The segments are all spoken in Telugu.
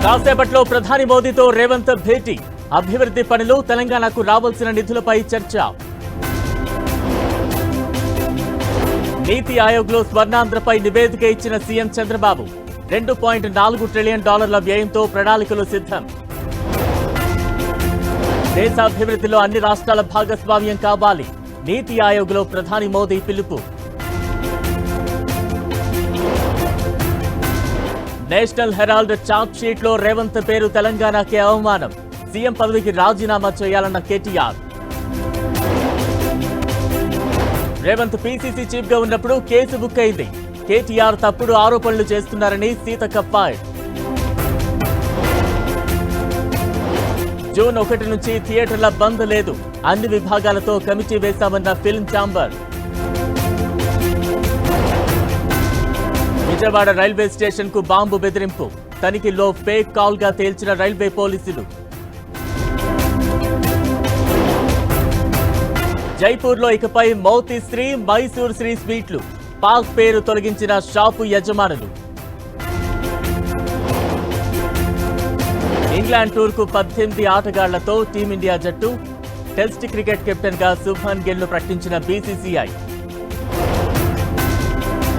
కాసేపట్లో ప్రధాని మోదీతో రేవంత్ భేటీ. అభివృద్ధి పనులు, తెలంగాణకు రావాల్సిన నిధులపై చర్చ. నీతి ఆయోగ్లో స్వర్ణాంధ్రపై నివేదిక ఇచ్చిన సీఎం చంద్రబాబు. $2.4 ట్రిలియన్ వ్యయంతో ప్రణాళికలు సిద్ధం. దేశాభివృద్ధిలో అన్ని రాష్ట్రాల భాగస్వామ్యం కావాలి. నీతి ఆయోగ్లో ప్రధాని మోదీ పిలుపు. నేషనల్ హెరాల్డ్ చార్ట్ షీట్ లో రేవంత్ పేరు తెలంగాణకే అవమానం. సీఎం పదవికి రాజీనామా చేయాలన్న కేటీఆర్. రేవంత్ పీసీసీ చీఫ్ గా ఉన్నప్పుడు కేసు బుక్ అయింది. కేటీఆర్ తప్పుడు ఆరోపణలు చేస్తున్నారని సీతక్క ఫైర్. జూన్ 1 నుంచి థియేటర్ల బంద్ లేదు. అన్ని విభాగాలతో కమిటీ వేశామన్న film chamber. Vijayawada railway station కు బాంబు బెదిరింపు. తనిఖీల్లో ఫేక్ కాల్ గా తేల్చిన రైల్వే పోలీసులు. జైపూర్లో ఇకపై మౌతి శ్రీ, మైసూర్ శ్రీ స్వీట్లు. పాక్ పేరు తొలగించిన షాపు యజమానులు. ఇంగ్లాండ్ టూర్కు 18 ఆటగాళ్లతో టీమిండియా జట్టు. టెస్ట్ క్రికెట్ కెప్టెన్ గా శుభ్మన్ గిల్ ను ప్రకటించిన బీసీసీఐ.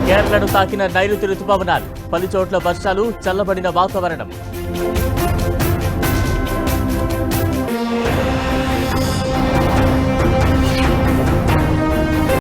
కేరళను తాకిన నైరుతి రుతుపవనాలు. పలుచోట్ల వర్షాలు, చల్లబడిన వాతావరణం.